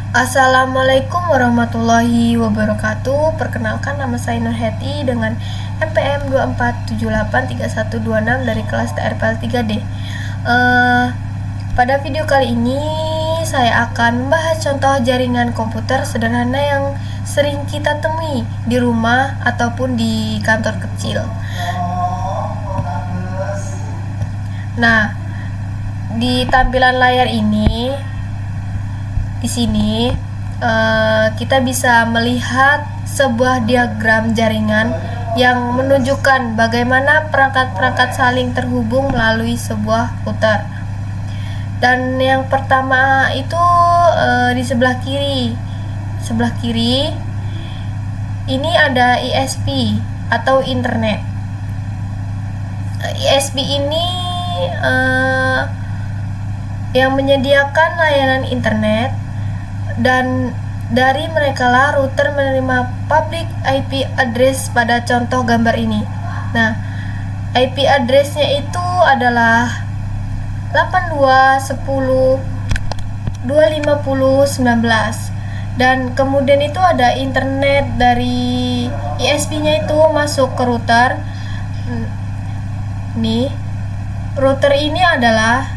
Assalamualaikum warahmatullahi wabarakatuh. Perkenalkan, nama saya Nurheti dengan NPM 24783126 dari kelas TRPL 3D. Pada video kali ini saya akan membahas contoh jaringan komputer sederhana yang sering kita temui di rumah ataupun di kantor kecil. Nah, di tampilan layar ini, di sini kita bisa melihat sebuah diagram jaringan yang menunjukkan bagaimana perangkat-perangkat saling terhubung melalui sebuah router. Dan yang pertama itu di sebelah kiri ini ada ISP atau internet. ISP ini yang menyediakan layanan internet, dan dari mereka lah router menerima public IP address pada contoh gambar ini. Nah, IP addressnya itu adalah 82.10.250.19, dan kemudian itu ada internet dari ISP-nya itu masuk ke router. Nih, router ini adalah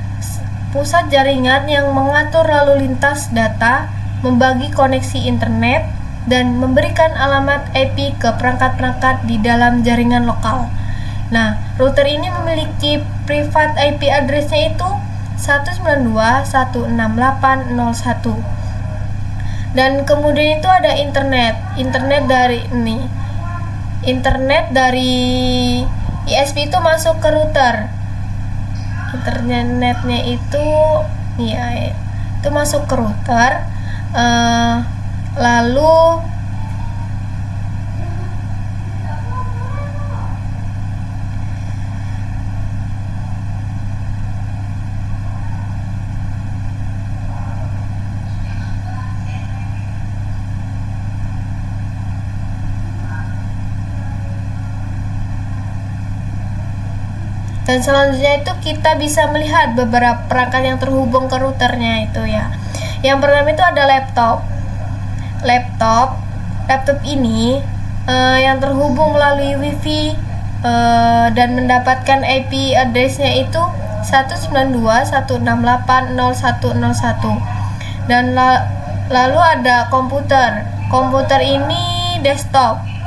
pusat jaringan yang mengatur lalu lintas data, membagi koneksi internet, dan memberikan alamat IP ke perangkat-perangkat di dalam jaringan lokal. Nah, router ini memiliki private IP address-nya itu 192.168.01. Dan kemudian itu ada internet dari ISP itu masuk ke router. Internetnya itu itu masuk ke router, lalu dan selanjutnya itu kita bisa melihat beberapa perangkat yang terhubung ke routernya itu ya. Yang pertama itu ada laptop ini yang terhubung melalui wifi dan mendapatkan IP address-nya itu 192.168.01.01. Dan lalu ada komputer ini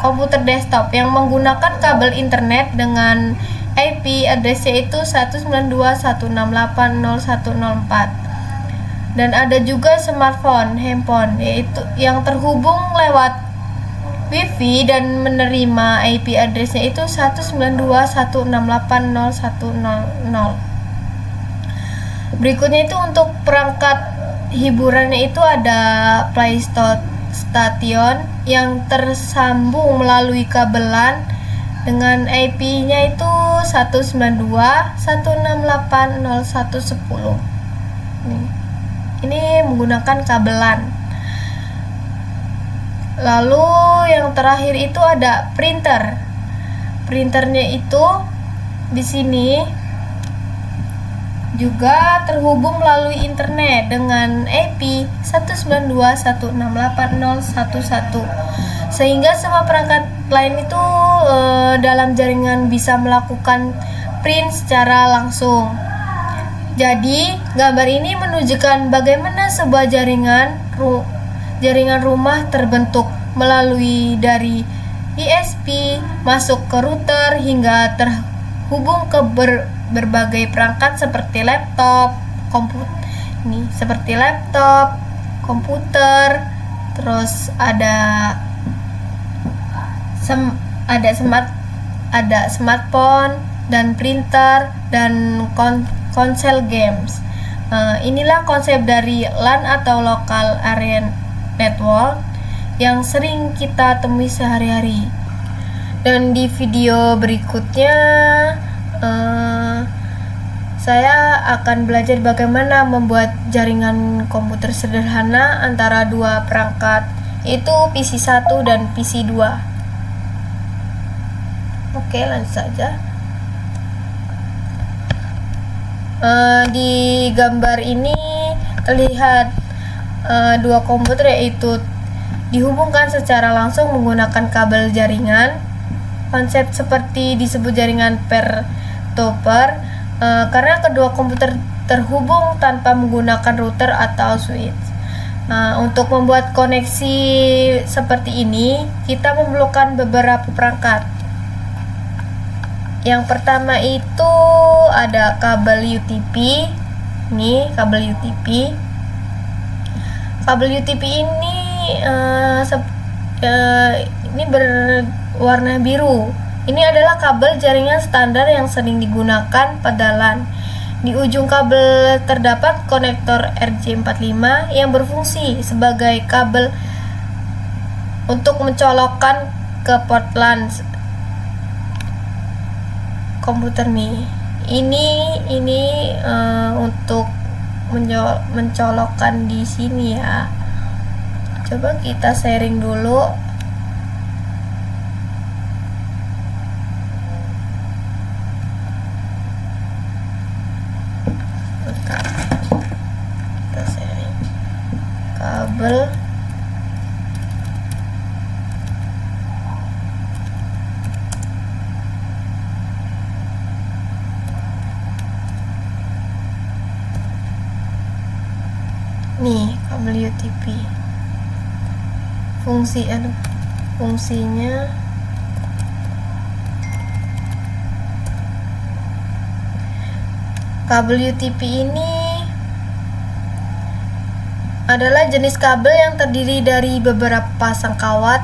komputer desktop yang menggunakan kabel internet dengan IP address-nya itu 192.168.01.04. Dan ada juga handphone, yaitu yang terhubung lewat wifi dan menerima IP address-nya itu 192.168.01.00. Berikutnya itu untuk perangkat hiburannya itu ada PlayStation yang tersambung melalui kabelan dengan IP-nya itu 192.168.01.10. Ini menggunakan kabelan. Lalu yang terakhir itu ada printernya itu di sini juga terhubung melalui internet dengan IP 192.168.0.11, sehingga semua perangkat lain itu dalam jaringan bisa melakukan print secara langsung. Jadi gambar ini menunjukkan bagaimana sebuah jaringan rumah terbentuk melalui dari ISP masuk ke router hingga terhubung ke berbagai perangkat seperti laptop, komputer, terus ada smartphone dan printer dan konsol games. Inilah konsep dari LAN atau Local Area Network yang sering kita temui sehari-hari. Dan di video berikutnya saya akan belajar bagaimana membuat jaringan komputer sederhana antara dua perangkat, yaitu PC 1 dan PC 2. Oke, lanjut saja. Di gambar ini terlihat dua komputer, yaitu dihubungkan secara langsung menggunakan kabel jaringan. Konsep seperti disebut jaringan peer-to-peer karena kedua komputer terhubung tanpa menggunakan router atau switch. Untuk membuat koneksi seperti ini, kita memerlukan beberapa perangkat. Yang pertama itu ada kabel UTP. Ini kabel UTP. Kabel UTP ini berwarna biru. Ini adalah kabel jaringan standar yang sering digunakan pada LAN. Di ujung kabel terdapat konektor RJ45 yang berfungsi sebagai kabel untuk mencolokkan ke port LAN komputer nih. Ini untuk mencolokkan di sini ya. Coba kita sharing dulu. Kita sharing kabel nih, kabel UTP. Fungsinya kabel UTP ini adalah jenis kabel yang terdiri dari beberapa pasang kawat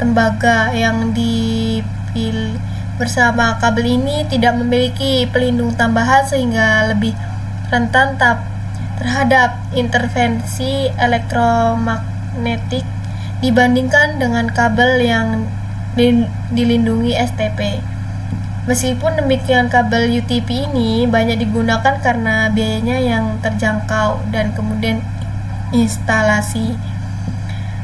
tembaga yang dipilih bersama. Kabel ini tidak memiliki pelindung tambahan sehingga lebih rentan terhadap intervensi elektromagnetik dibandingkan dengan kabel yang dilindungi STP. Meskipun demikian, kabel UTP ini banyak digunakan karena biayanya yang terjangkau dan kemudian instalasi.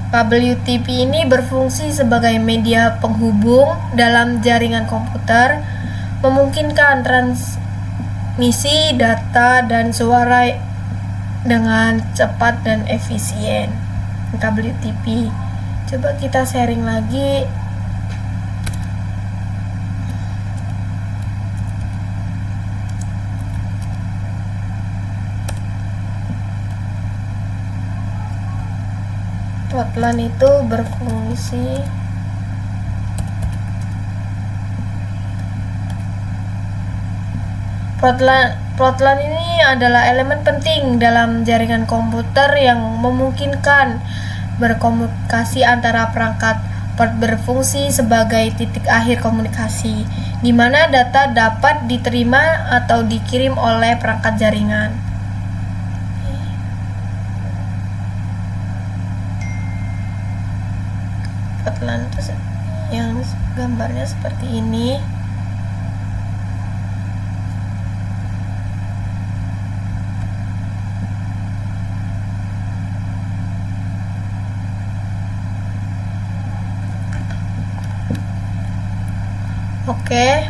Kabel UTP ini berfungsi sebagai media penghubung dalam jaringan komputer, memungkinkan transmisi data dan suara dengan cepat dan efisien. Kabel UTP. Coba kita sharing lagi. Port LAN itu berfungsi Port LAN ini adalah elemen penting dalam jaringan komputer yang memungkinkan berkomunikasi antara perangkat. Port berfungsi sebagai titik akhir komunikasi, di mana data dapat diterima atau dikirim oleh perangkat jaringan. Port LAN yang gambarnya seperti ini. Oke.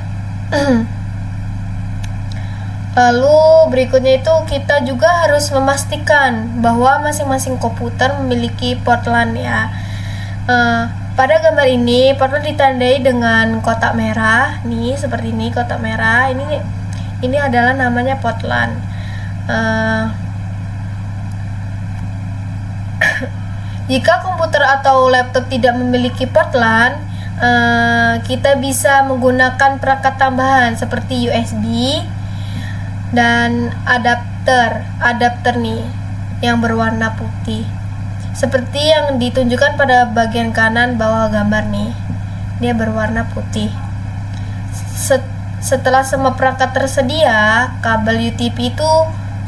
Lalu berikutnya itu kita juga harus memastikan bahwa masing-masing komputer memiliki port LAN ya. Pada gambar ini port LAN ditandai dengan kotak merah nih, seperti ini kotak merah. Ini adalah namanya port LAN. Jika komputer atau laptop tidak memiliki port LAN, kita bisa menggunakan perangkat tambahan seperti USB dan adapter nih yang berwarna putih, seperti yang ditunjukkan pada bagian kanan bawah gambar nih. Dia berwarna putih. Setelah semua perangkat tersedia, kabel UTP itu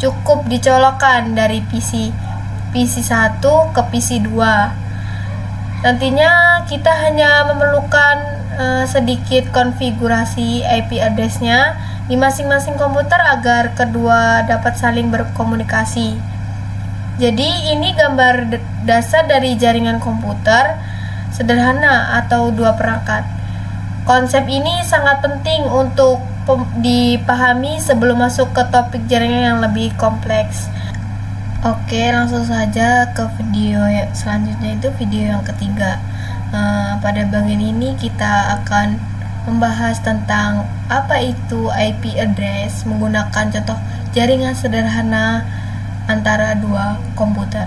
cukup dicolokkan dari PC 1 ke PC 2. Nantinya kita hanya memerlukan sedikit konfigurasi IP address-nya di masing-masing komputer agar kedua dapat saling berkomunikasi. Jadi ini gambar dasar dari jaringan komputer sederhana atau dua perangkat. Konsep ini sangat penting untuk dipahami sebelum masuk ke topik jaringan yang lebih kompleks. Oke, langsung saja ke video selanjutnya, itu video yang ketiga. Pada bagian ini kita akan membahas tentang apa itu IP address menggunakan contoh jaringan sederhana antara dua komputer.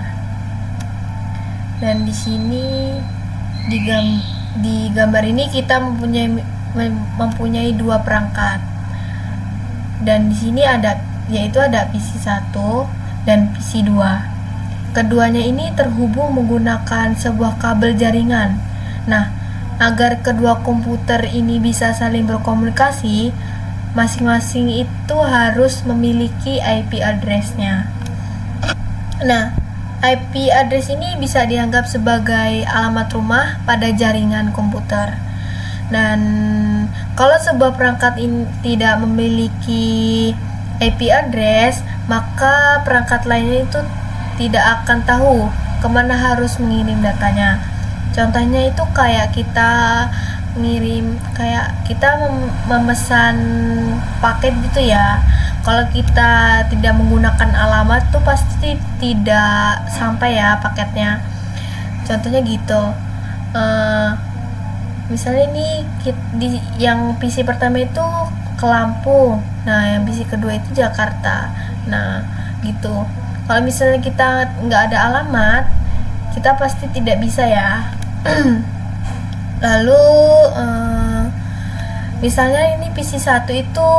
Dan di sini di gambar ini kita mempunyai dua perangkat. Dan di sini ada PC1 dan PC2. Keduanya ini terhubung menggunakan sebuah kabel jaringan. Nah, agar kedua komputer ini bisa saling berkomunikasi, masing-masing itu harus memiliki IP address-nya. Nah, IP address ini bisa dianggap sebagai alamat rumah pada jaringan komputer. Dan kalau sebuah perangkat ini tidak memiliki IP address, maka perangkat lainnya itu tidak akan tahu kemana harus mengirim datanya. Contohnya itu kayak kita memesan paket gitu ya. Kalau kita tidak menggunakan alamat tuh pasti tidak sampai ya paketnya. Contohnya gitu. Misalnya ini yang PC pertama itu ke Lampung, nah yang PC kedua itu Jakarta. Nah gitu, kalau misalnya kita nggak ada alamat, kita pasti tidak bisa ya. Lalu misalnya ini PC1 itu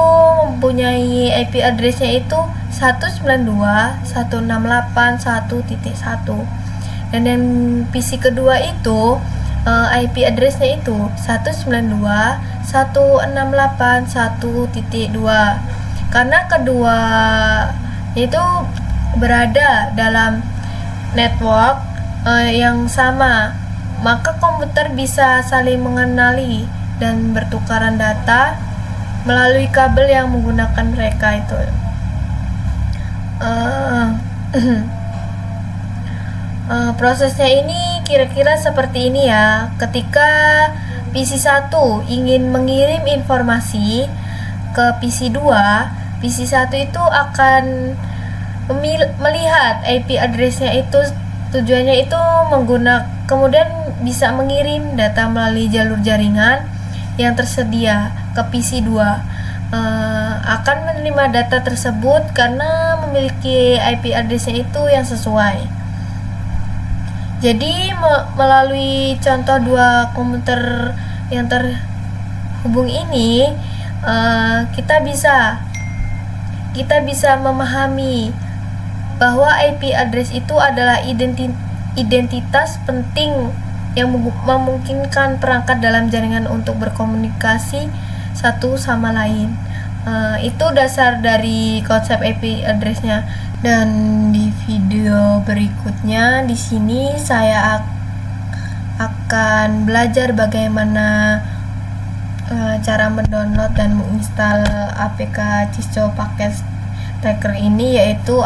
mempunyai IP address-nya itu 192.168.1.1, dan yang PC kedua itu IP address-nya itu 192.168.1.2. Karena kedua itu berada dalam network yang sama, maka komputer bisa saling mengenali dan bertukaran data melalui kabel yang menggunakan mereka itu. Prosesnya ini kira-kira seperti ini ya. Ketika PC1 ingin mengirim informasi ke PC2, PC1 itu akan melihat IP address-nya itu, tujuannya itu kemudian bisa mengirim data melalui jalur jaringan yang tersedia ke PC2. Akan menerima data tersebut karena memiliki IP address-nya itu yang sesuai. Jadi melalui contoh dua komputer yang terhubung ini, kita bisa memahami bahwa IP address itu adalah identitas penting yang memungkinkan perangkat dalam jaringan untuk berkomunikasi satu sama lain. Itu dasar dari konsep IP address-nya. Dan di video berikutnya di sini saya akan belajar bagaimana cara mendownload dan menginstal APK Cisco Packet Tracker ini, yaitu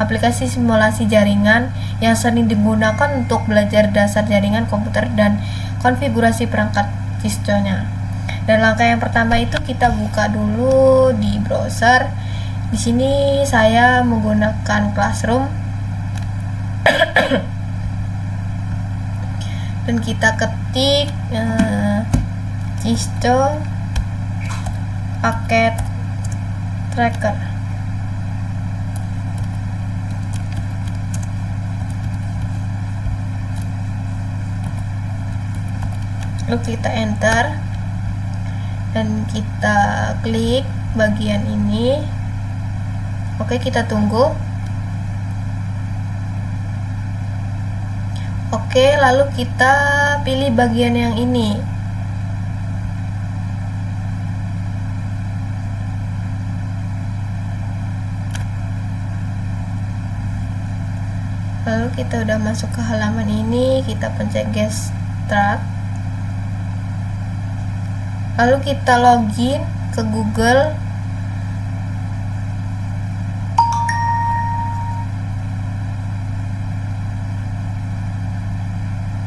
aplikasi simulasi jaringan yang sering digunakan untuk belajar dasar jaringan komputer dan konfigurasi perangkat Cisco-nya. Dan langkah yang pertama itu kita buka dulu di browser. Di sini saya menggunakan Classroom dan kita ketik Cisco Packet Tracker. Lalu kita enter dan kita klik bagian ini. Oke, kita tunggu. Oke, lalu kita pilih bagian yang ini. Lalu kita udah masuk ke halaman ini, kita pencet Get Start. Lalu kita login ke Google.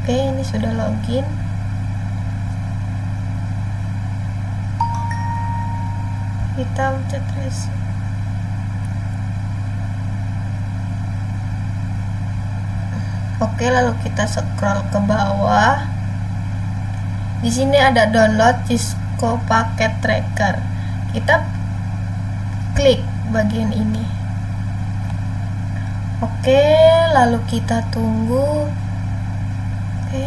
Oke, ini sudah login. Kita pencet resume. Oke, lalu kita scroll ke bawah. Di sini ada download Cisco Packet Tracker. Kita klik bagian ini. Oke, lalu kita tunggu. Oke.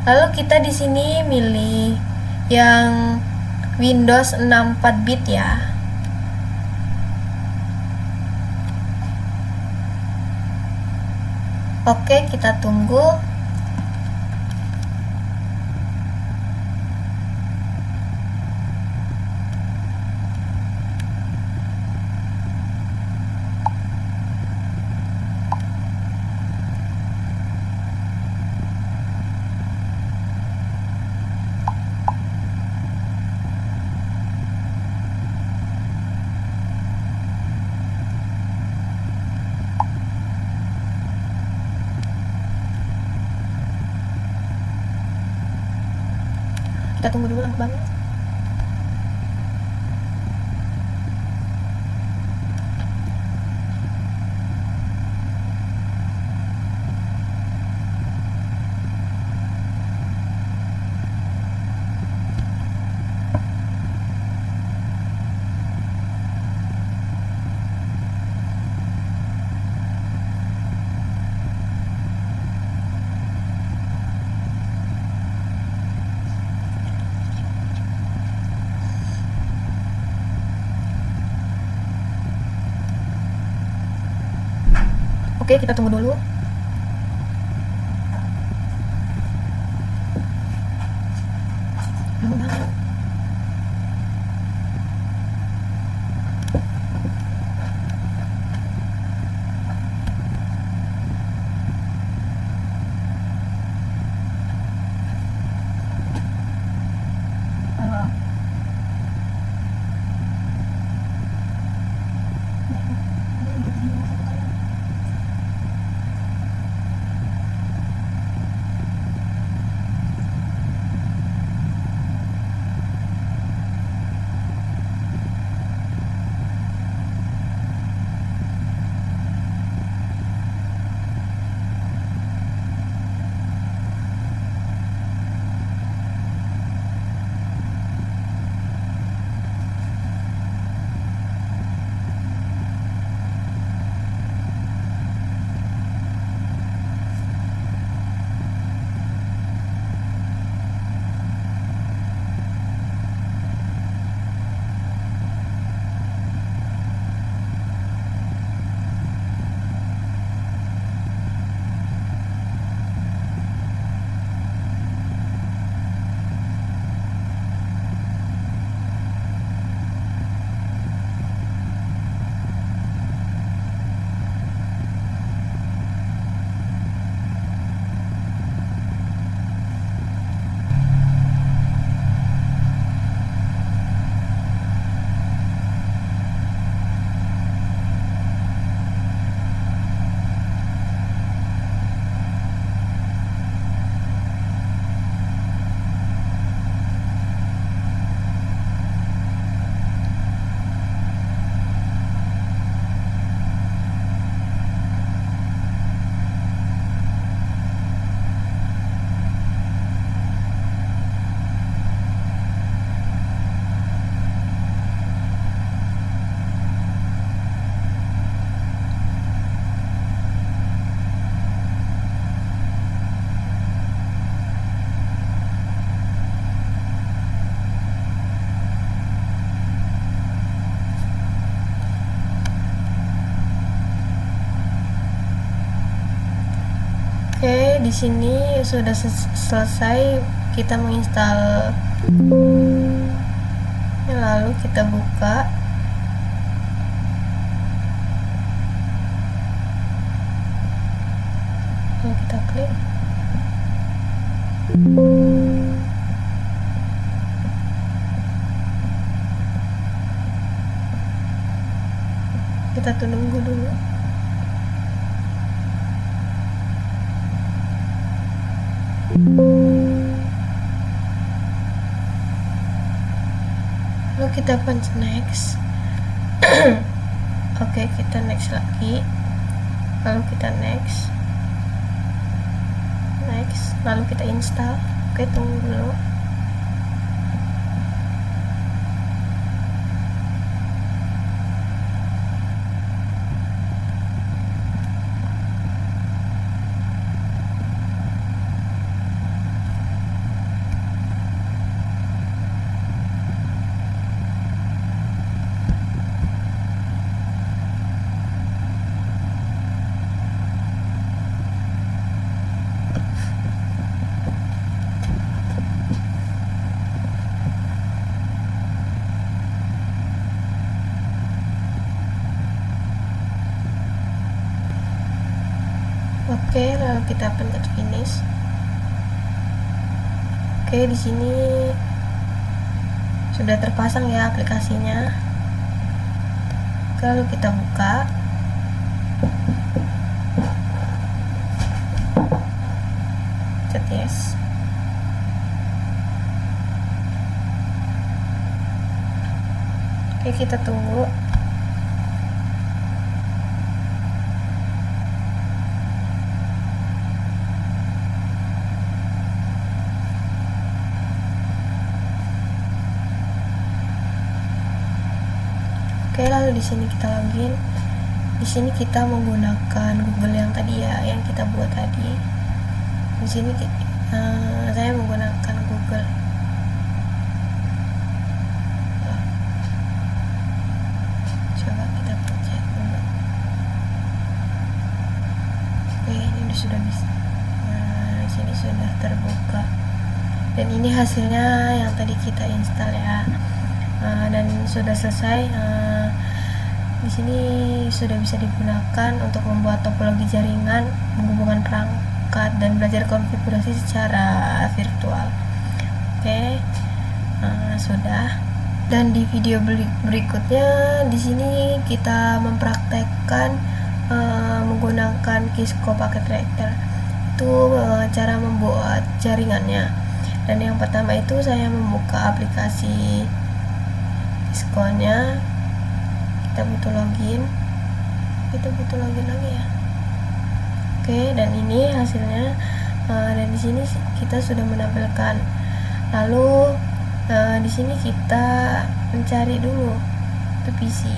Lalu kita di sini milih yang Windows 64 bit ya. Oke, kita tunggu. Kita tunggu dulu Bang. Oke, kita tunggu dulu. Oke, di sini sudah selesai kita menginstal. Lalu kita buka. Lalu kita klik. Kita tunggu dulu. Lalu kita punch next. Oke, kita next lagi. Lalu kita next. lalu kita install. Oke, tunggu dulu. Oke, lalu kita pencet finish. Oke, di sini sudah terpasang ya aplikasinya. Lalu kita buka. Pencet yes. Oke, kita tunggu. Oke, lalu di sini kita login. Di sini kita menggunakan Google yang tadi ya, yang kita buat tadi. Di sini saya menggunakan Google. Coba kita pencet dulu. Oke, ini sudah bisa. Nah, di sini sudah terbuka. Dan ini hasilnya yang tadi kita install ya. Dan sudah selesai. Di sini sudah bisa digunakan untuk membuat topologi jaringan, menghubungkan perangkat, dan belajar konfigurasi secara virtual. Oke, sudah. Dan di video berikutnya, di sini kita mempraktekkan menggunakan Kisco Packet Tracker. Itu cara membuat jaringannya. Dan yang pertama itu saya membuka aplikasi Kisco-nya. Kita butuh login lagi ya. Oke, dan ini hasilnya. Dan di sini kita sudah menampilkan. Lalu di sini kita mencari dulu itu PC.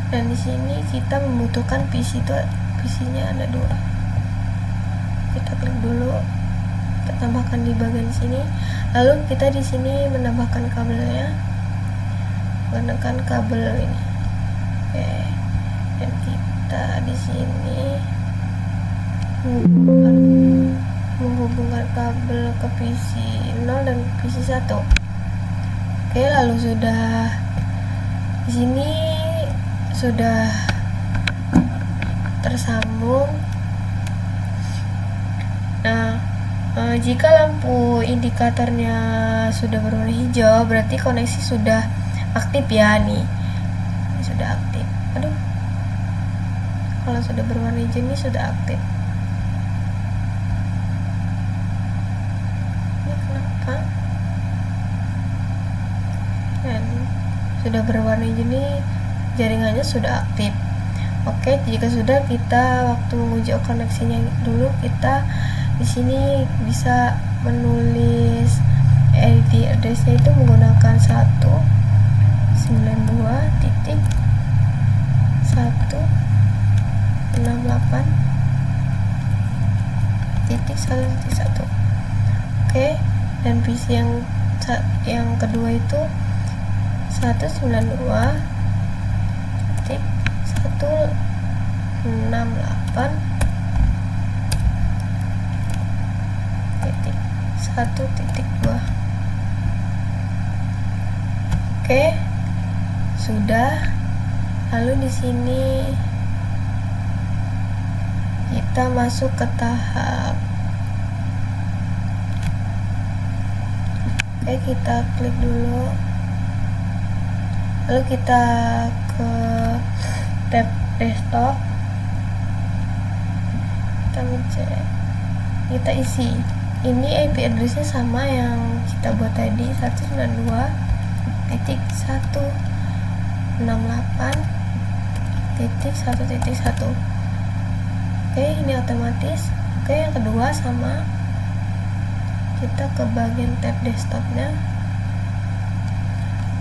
Dan di sini kita membutuhkan PC itu, PC-nya ada 2. Kita klik dulu. Kita tambahkan di bagian sini. Lalu kita di sini menambahkan kabelnya, menggunakan kabel ini. Oke, dan kita di sini menghubungkan kabel ke PC 0 dan PC 1. Oke, lalu sudah di sini sudah tersambung. Nah, jika lampu indikatornya sudah berwarna hijau, berarti koneksi sudah aktif ya nih. Ini sudah aktif. Aduh. Kalau sudah berwarna hijau ini sudah aktif. Ini kenapa? Dan sudah berwarna hijau ini jaringannya sudah aktif. Oke, jika sudah, kita waktu menguji koneksinya dulu, kita di sini bisa menulis IP address-nya itu menggunakan 192.168.1.1. Oke, dan PC yang kedua itu 192.168.1.2. Oke, sudah. Lalu di sini kita masuk ke tahap. Oke, kita klik dulu. Lalu kita ke tab desktop. Kita mencet. Kita isi. Ini IP address-nya sama yang kita buat tadi, 192.168.1.1. Oke, ini otomatis. Oke, yang kedua sama, kita ke bagian tab desktopnya.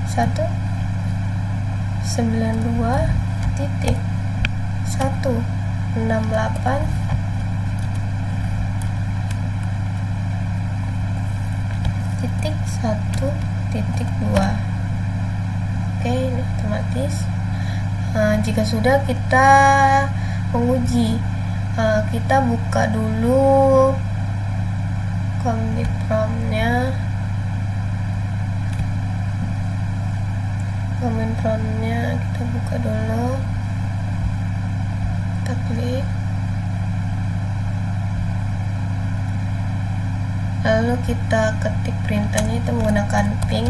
192.168.1.2. Oke, ini otomatis. Jika sudah, kita menguji. Kita buka dulu command promptnya. Kita buka dulu, kita klik, lalu kita ketik perintahnya itu menggunakan ping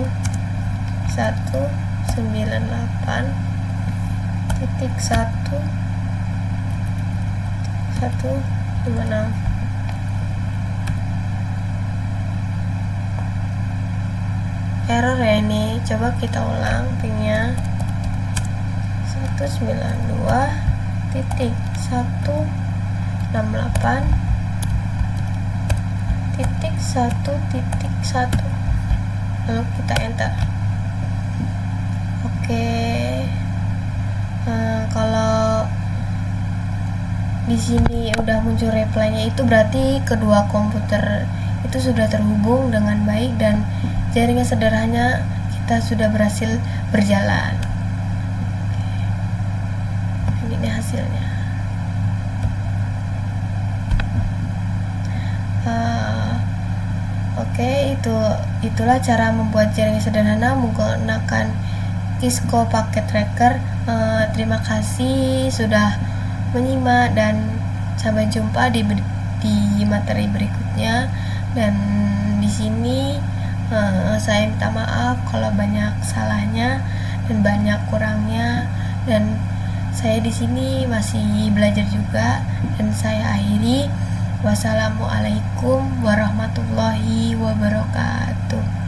198.1.156. Error ya ini, coba kita ulang pingnya. 192.168.1.1, lalu kita enter. Oke. Kalau di sini udah muncul reply-nya, itu berarti kedua komputer itu sudah terhubung dengan baik dan jaringan sederhana kita sudah berhasil berjalan. Ini hasilnya. Oke, itulah cara membuat jaringan sederhana menggunakan Cisco Packet Tracker. Terima kasih sudah menyimak dan sampai jumpa di materi berikutnya. Dan di sini saya minta maaf kalau banyak salahnya dan banyak kurangnya, dan saya di sini masih belajar juga. Dan saya akhiri, wassalamualaikum warahmatullahi wabarakatuh.